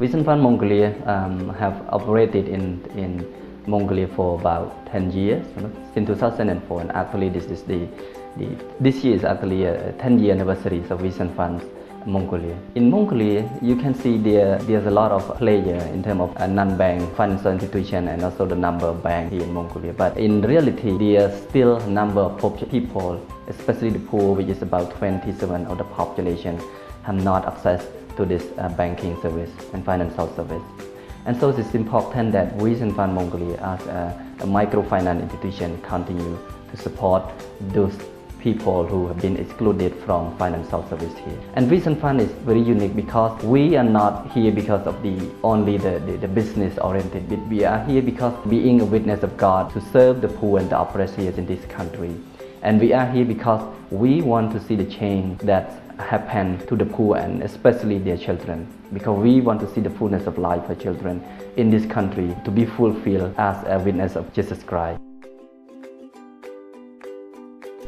Vision Fund Mongolia have operated in Mongolia for about 10 years, since 2004, and actually this year is actually a 10-year anniversary of Vision Fund Mongolia. In Mongolia, you can see there's a lot of players in terms of non-bank financial institution and also the number of banks here in Mongolia. But in reality, there's still a number of people, especially the poor, which is about 27% of the population, have not access to this banking service and financial service. And so it's important that Vision Fund Mongolia as a microfinance institution continue to support those people who have been excluded from financial service here. And Vision Fund is very unique because we are not here because of only the business oriented, but we are here because being a witness of God to serve the poor and the oppressed here in this country. And we are here because we want to see the change that happen to the poor and especially their children, because we want to see the fullness of life for children in this country to be fulfilled as a witness of Jesus Christ.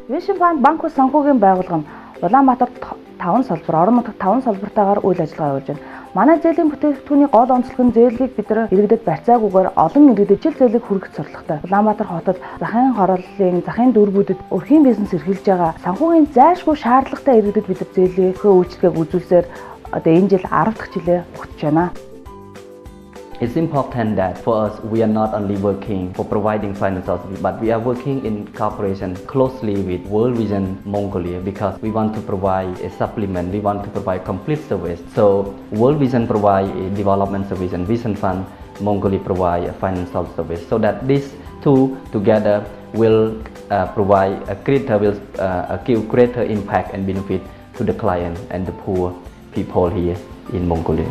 Vision Fund банк ус санхүүгийн байгууллага нь Улаанбаатарт 5 салбар, Орон нутагт 5 салбартаагаар үйл ажиллагаа явуулж байна. Манай зээлийн бүтээгдэхүүний гол онцлог нь зээлийг бид иргэдэд барьцаагүйгээр олон иргэдэд ижил зээлийг хүргэх зорилготой. Улаанбаатар хотод захын хорооллын, захын дүүргүүдэд өрхийн бизнес эрхэлж байгаа санхүүгийн зайлшгүй шаардлагатай иргэдэд бид зээлийнхээ үйлчлэгийг үзүүлсээр одоо энэ жил 10 дахь жилээ өгч байна. It's important that for us, we are not only working for providing financial service, but we are working in cooperation closely with World Vision Mongolia because we want to provide a supplement, we want to provide complete service. So World Vision provide a development service and Vision Fund Mongolia provide a financial service, so that these two together will provide a greater impact and benefit to the client and the poor people here in Mongolia.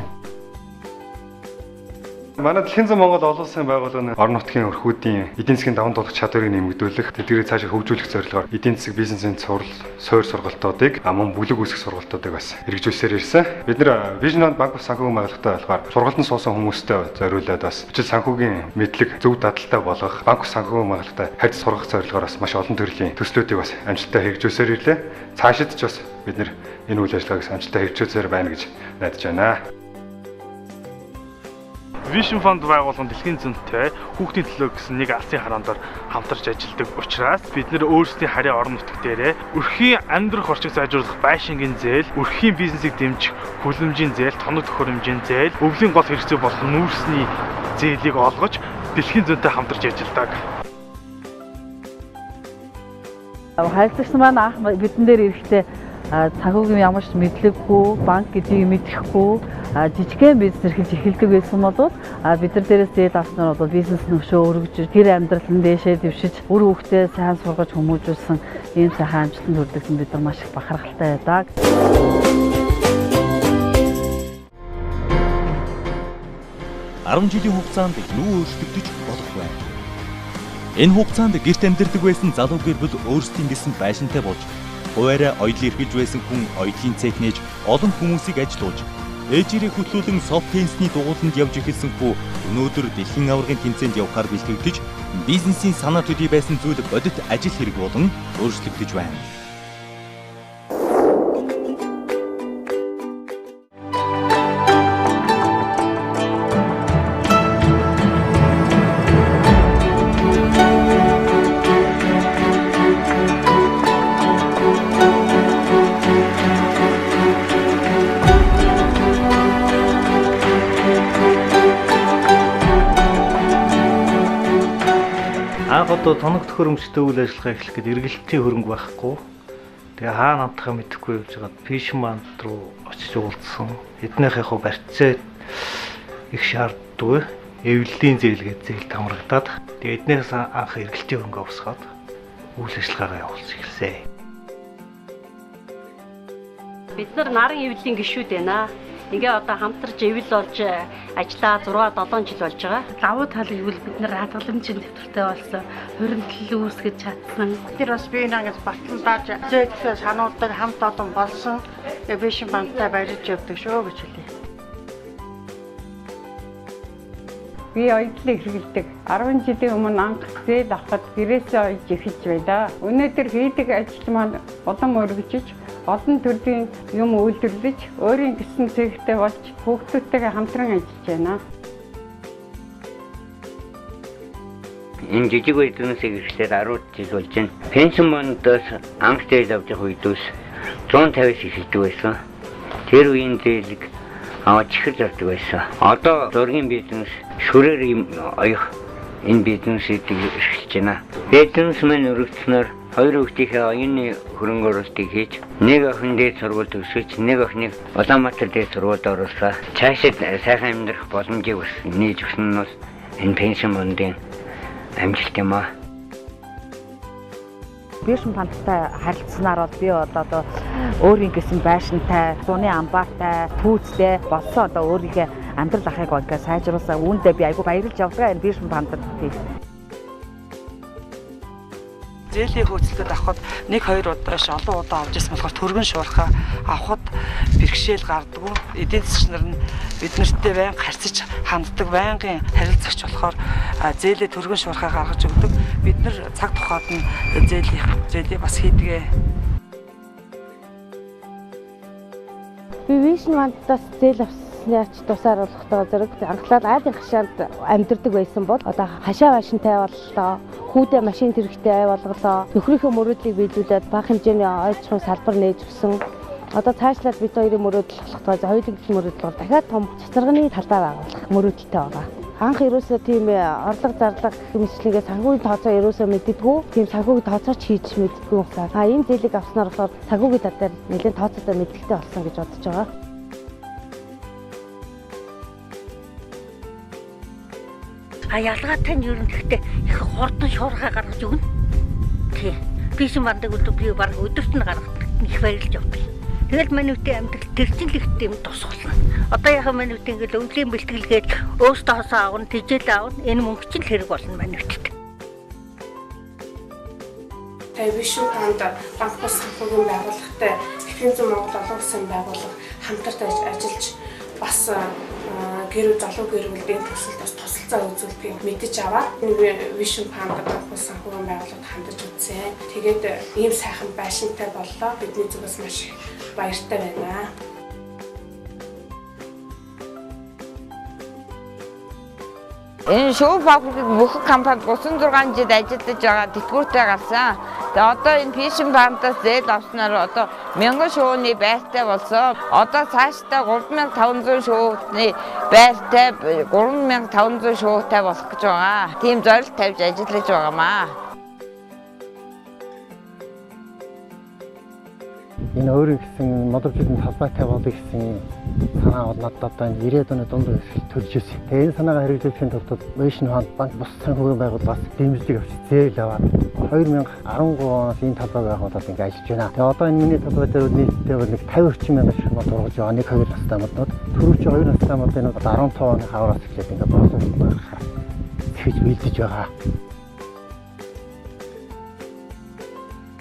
Манай Дэлхийн зам Монгол олон улсын байгууллага нь орон нутгийн өрхүүдийн эдийн засгийн даван туулах чадварыг нэмэгдүүлэх, тэдгээрийг цаашаа хөгжүүлэх зорилгоор эдийн засаг бизнесийн суур сургалтуудыг мөн бүлэг үүсгэх сургалтуудыг бас хэрэгжүүлсээр ирсэн. Бид нэр Vision Fund банк санхүүгийн байгууллагатай болохоор сургалтанд суусан хүмүүстээ зориулаад бас ажил санхүүгийн мэдлэг зөв дадалтай болгох, банк санхүүгийн байгууллагатай харьц сургах зорилгоор бас маш олон төрлийн төслүүдийг бас амжилттай хэрэгжүүлсээр ирлээ. Цаашид ч бас бид нэр энэ үйл ажиллагааг амжилттай хэрэгжүүлсээр байна гэж найдаж байна. Vision Fund байгууллагын дэлхийн зөнтэй хүүхдийн төлөө гэсэн нэг алсын хараандор хамтарч ажилладаг учраас бид нэр өөрсдийн харийн орон нутаг дээрээ өрхийн амьдрах орчиг сайжруулах байшингийн зээл, өрхийн бизнесийг дэмжих хүлэмжийн зээл, тоног төхөөрөмжийн зээл, өвлийн гол хэрэгцээ болох нүүрсний зээлийг олгож дэлхийн зөнтэй хамтарч ажилладаг. Хайрцагч маань анх бидэн дээр ирэхдээ санхүүгийн ямар ч мэдлэггүй, банк гэдгийг мэдэхгүй жижигхэн бизнес эрхэлж эхэлдэг байсан бол бид нар дээрээс зээл авснаар бол бизнес нөхшөө өргөж тэр амьдралын дээшээ дэвшиж үр хөвгтөө сайн сургаж хүмүүжүүлсэн ийм сайхан амжилтанд хүрдэгсэн бид нар маш их бахархалтай байдаг. 10 жилийн хугацаанд юу өөрчлөгдөж болох вэ? Энэ хугацаанд гэрт амьдардаг байсан залуу гэр бүл өөрсдийн гэсэн байшинтай болж хуваараа оёдлын эрхэлж байсан хүн оёдлын цех нээж олон хүмүүсийг ажилуулж ээжээрээ хөтлүүлэн софт теннисний дугууланд явж эхэлсэн хүү өнөөдөр дэлхийн аваргын тэмцээнд явахаар бэлтгэгдэж бизнесийн санаа төдий байсан зүйл бодит ажил хэрэг болон өөрчлөгдөж байна. Одоо тоног төхөөрөмжтэй үйл ажиллагаа эхлэх гээд эргэлтийн хөрөнгө байхгүй. Тэгээ хаана амтахаа мэдэхгүй явж байгаад Vision Fund руу очиж уулзсан. Эднийх яг барьцаа их шаарддаг. Эвлэлийн зээлгээд зээлд хамрагдаад тэгээ эднийхээс анх эргэлтийн хөрөнгө авсгаад үйл ажиллагаагаа явуулсан эхэлсэн. Бид нар нарын эвлэлийн гишүүд байна. Ингээ одоо хамтарч эвэл болж ажиллаа 6-7 жил болж байгаа. Лавуу талыг бол бид нар хадгаламжийн төвтэй болсон. Хоригдлол үүсгэж чадсан. Тэр бас би нэгээс баталдааж зээлээ сануулдаг хамт олон болсон. Vision Fund-тай барьж явдаг шүү гэж хэлээ. Би оёдлыг хэрэглэдэг. 10 жилийн өмнө анх зээл авахд гэрээсээ оёж эхэлж байлаа. Өнөөдөр хийдэг ажил маань улам өргөжиж, олон төрлийн юм үйлдвэрлэж, өөрийн гэсэн зэрэгтэй болж хүүхдүүдтэйгээ хамтран ажиллаж байна. Энэ жижиг үеийнээс эхлээд 10 жил болж байна. Пенсийн бондоос анх зээл авч явах үедээс 150-аас эхэлдэг байсан. Тэр үеийн зээлийг аваад чихэр зардаг байсан. Одоо зургийн бизнес шүрээр оёх энэ бизнесийг эрхэлж байна. Бизнес маань өргөцснөөр 2 хүүхдийнхээ оюуны хөрөнгө оруулалтыг хийж, нэг охин дээд сургуульд төгсөж, нэг охиныг Улаанбаатар дээд сургуульд оруулсан. Цаашид сайхан амьдрах боломжийг бас нээж өгсөн нь бол энэ пенсийн бондын амжилт юм аа. Пенсийн фондтай харилцсанаар бол би одоо өөрийн гэсэн байшинтай, зуны амбартай, түүцтэй болсон одоо өөрийнхөө амьдрал ахыг ингээ сайжруулсан. Үүндээ би айгүй баярлж явдаг энэ пенсийн фондод. Зээлийн хөөцөлтөд авахд 1-2 удаа олон удаа авч ирсэн болохоор төргөн шуурхаа авахд бэрхшээл гардаггүй. Эдийн засгийн нар нь биднэртээ байнга харьцаж ханддаг, байнгын харилцагч болохоор зээлээ төргөн шуурхаа гаргаж өгдөг. Бид нар цаг тухайд нь зээлээ бас хийдгээ. Би вишн мандаас зээл авсны ач тусаар болохдоо зэрэг анхлаад айлын хашаанд амьдардаг байсан бол одоо хашаа машинтай боллоо. Хүүдээ машин хэрэгтэй болголоо. Нөхрийнхөө мөрөөдлийг биелүүлээд бага хэмжээний ойчхон салбар нээж өгсөн. Одоо цаашлаад бид хоёрын мөрөөдөл болохдоо хоёулын мөрөөдөл бол дахиад том цэцэргэний талдаа байгуулах мөрөөдөлтэй байгаа. Анх ерөөсөө тийм орлого зарлага хэмжлэгээ санхүүгийн тооцоо ерөөсөө мэддэггүй. Тийм санхүүгийн тооцооч хийж мэддэггүй юмсаа. Энэ зээлийг авснаар болохоор санхүүгийн тал дээр нэлээд тооцоодоо мэдлэгтэй болсон гэж бодож байгаа. Ялгаатай нь ер нь гэхдээ их хурдан шуурхаа гаргаж өгнө. Тий. Пенсийн бандаг би баг өдөрт нь гаргадаг. Их баярлж явдаг. Тэгэл манайтай амьдрал тэрчилэгт юм тусгална. Одоо яхаа манайтай ингээл өвлийн бэлтгэлгээд өөртөө хосоо авна, тижэл авна. Энэ мөнгө чинь хэрэг болно манайтай. Вишн фонд банк бус санхүүгийн байгууллагатай Тэтгэн зүйн Монгол олон улсын байгууллага хамтарч ажиллаж бас гэр залуу гэр бүлийн төсөлд бас тусалцаа үзүүлдэг мэдэж аваад Вишн фонд банк бус санхүүгийн байгууллагад хандаж үзсэн. Тэгээд ийм сайхан байшинтай боллоо. Бидний зүгээс маш баяртай байна. Энэ шоу фабрикийн бүх компанид 36 жил ажиллаж байгаа тэтгэвртэй гарсан. Тэгээ одоо энэ пенсийн фондоос зээл авснаар одоо 1000 шууны байртай болсон. Одоо цаашдаа 3500 шууны байртай 3500 шуутай болох гэж байгаа. Тийм зорилт тавьж ажиллаж байгаамаа. Энэ өөрийн гэсэн модон бизнес холбоотой болъё гэсэн санаа бол надад одоо энэ 90-аад оны дунд төрж ирсэн. Тэгээ энэ санаагаа хэрэгжүүлэхийн тулд Вишн фонд банк бус санхүүгийн байгууллагаас дэмжлэг авч зээл аваад 2013 оноос энэ талбайг байгуулаад ингэ ажиллаж байна. Тэгээ одоо энэ миний талбай дээр нийтдээ бол нэг 50 орчим мянган ширмат ургаж байгаа. 1-2 настай моднууд түрүүч 2 настай моднууд 15 оны хавраас эхлээд ингэ бослуулж байгаа. Тэгж бэлдэж байгаа.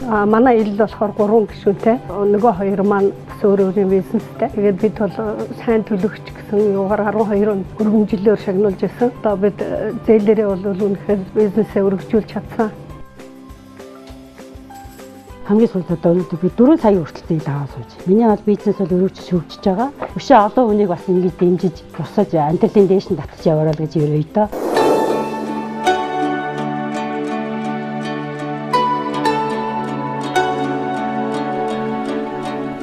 Манай ил болохоор 3 гишүүнтэй. Нөгөө 2 маань өөрийн бизнестэй. Тэгээд бид бол сайн төлөгч гэсэн юугаар 12 он өргөмжлөөр шагнуулж байсан. Одоо бид зээлээрээ бол үнэхээр бизнесээ өргөжүүлж чадсан. Хамгийн сүүлд одоо өнөөдөр би 4 сая хүртэл зээл аваад сууж. Миний бол бизнес бол өргөжж хөгжиж байгаа. Өшөө олон хүнийг бас ингэж дэмжиж, тусаж амьдралын дээш нь татчих яваарай гэж ерөөе доо.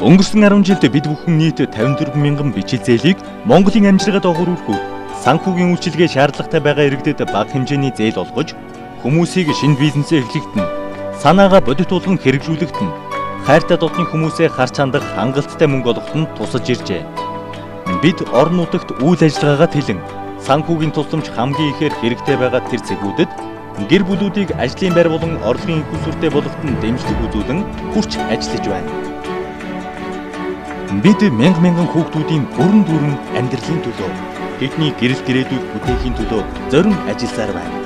Өнгөрсөн 10 жилд бид бүхэн нийт 54 мянган бичил зээлийг Монголын амжиргаанд огоруулахуд санхүүгийн үйлчилгээ шаардлагатай байгаа иргэдэд бага хэмжээний зээл олгож, хүмүүсийг шинэ бизнесээ эхлэхэд нь, санаагаа бодит болгон хэрэгжүүлэхэд нь, хайртай дотны хүмүүсээ харж хандах хангалттай мөнгө олгоход нь тусаж иржээ. Бид орон нутагт үйл ажиллагаагаа тэлэн, санхүүгийн тусламж хамгийн ихээр хэрэгтэй байгаа тэр зэгүүдэд гэр бүлүүдийг ажлын байр болон орлогын их усүртэй болгоход нь дэмжлэг үзүүлэн хүрч ажиллаж байна. Бид мянган хүүхдүүдийн бүрэн амьдралын төлөө, тэдний гэрэл гэрээдүүд бүтээхийн төлөө зорин ажилласаар байна.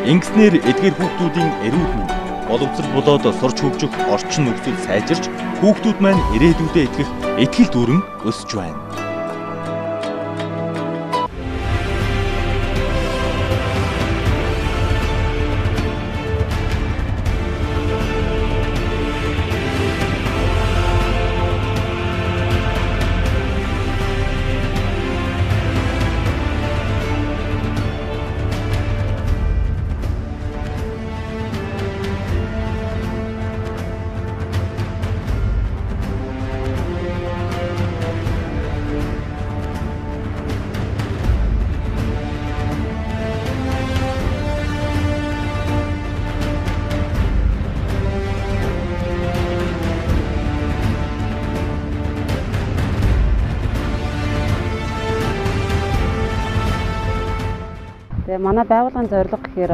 Ингэснээр эдгээр хүүхдүүдийн эрүүл мэнд, боловсрол болоод сурч хөгжих орчин нөхцөл сайжирч, хүүхдүүд маань ирээдүйдээ итгэх итгэл дүүрэн өсөж байна. Манай байгууллагын зорилго гэхээр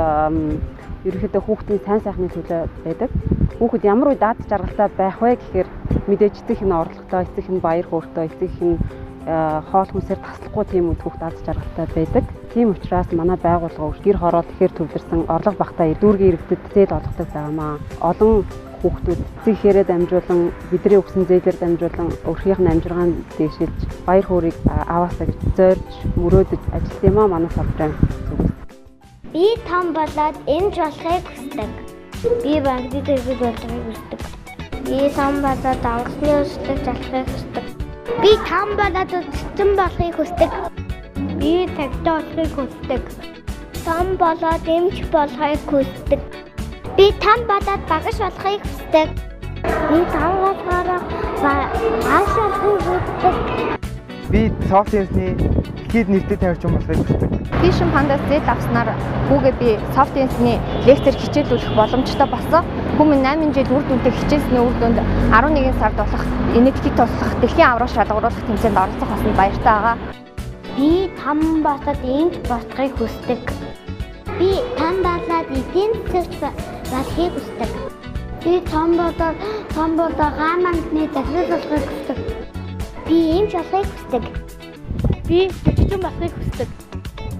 ерөнхийдөө хүүхдийн сайн сайхны төлөө байдаг. Хүүхэд ямар үед ад жаргалтай байх вэ гэхээр мэдээж эцэг их нь орлоготой, эцэг их нь баяр хөөртэй, эцэг их нь хоол хүнсээр таслахгүй тийм үед хүүхд ад жаргалтай байдаг. Тийм учраас манай байгууллага гэр хороо тэгэхээр төвлөрсөн орлого багтаа дүүргийн иргэдэд зээл олгодог байнамаа. Олон хүүхдүүд эцэг ихээрээ дамжуулан бидний өгсөн зээлээр дамжуулан өрхийнх нь амжиргаанд дэвшилж баяр хөөргийг аваасаа гэж зорж мөрөөдөж ажилласан юм аа манай салбарын зүгээс. Би том болоод эмч болохыг хүсдэг. Би багцд иргэд болохыг хүсдэг. Би том болоод онгоцны өсөлтөд залхахыг хүсдэг. Би том болоод үдцэн болохыг хүсдэг. Би тагтаа болохыг хүсдэг. Том болоод эмч болохыг хүсдэг. Би том болоод багш болохыг хүсдэг. Би том болохоор ааш болохыг хүсдэг. Би софт энсний хэд нэртэй тавьж болохыг хүсдэг. Vision Panda зээл авснаар хүүгээ би софт энсний лекцээр хичээлүүлэх боломжтой болсон. Хүмүүс 8 жил үр дүнтэй хичээлсний үр дүнд 11 сард болох энэтхэгт туслах дэлхийн аврах шалгаруулах тэмцээнд оролцох болсон баяртай байгаа. Би том болоод эмч болохыг хүсдэг. Би том болоод эдийн засагч болохыг хүсдэг. Би том болоод гамангны захирал болохыг хүсдэг. Би эмч болохыг хүсдэг. Би бүжигчин болохыг хүсдэг.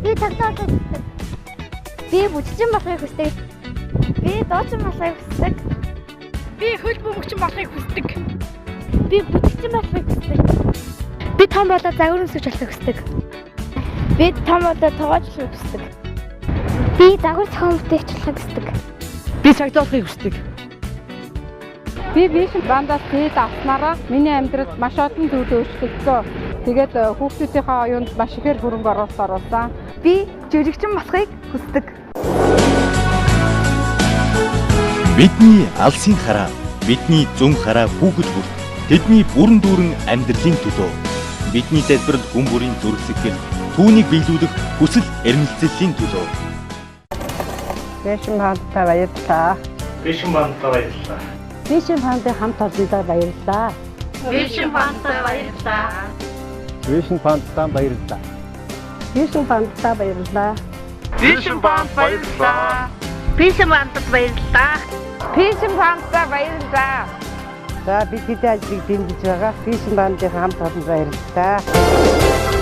Би тагтаа болохыг хүсдэг. Би бүжигчин болохыг хүсдэг. Би дуучин болохыг хүсдэг. Би хөл бөмбөгчин болохыг хүсдэг. Би бүжигчин болохыг хүсдэг. Би том болоод загвар өмсөж болохыг хүсдэг. Би том болоод тоглож болохыг хүсдэг. Би загвар зохион бүтээгч болохыг хүсдэг. Би цагдаа болохыг хүсдэг. Би Vision Panda зээл авснараа миний амьдралд маш олон зүйл өөрчлөгдсөн. Тэгээд хүүхдүүдийнхээ оюунд маш ихээр хөрөнгө оруулалт оруулсан. Би жүжигчин болохыг хүсдэг. Бидний алсын хараа, бидний зүүн хараа хүүхэд бүрт тэдний бүрэн дүүрэн амьдралын төлөө. Бидний залбирал хүн бүрийн зүрхсэтгэл, түүнийг биелүүлэх хүсэл эрмэлзлийн төлөө. Vision Panda баярлалаа. Vision Panda баярлалаа. Vision Panda хамт олондоо баярлалаа. Vision Panda баярлалаа. Vision Panda баярлалаа. Vision Panda баярлалаа. Vision Panda баярлалаа. Vision Panda баярлалаа. Vision Panda баярлалаа. За бид хэдийн ажлыг дэмжиж байгаа Vision Panda хамт олон баярлалаа.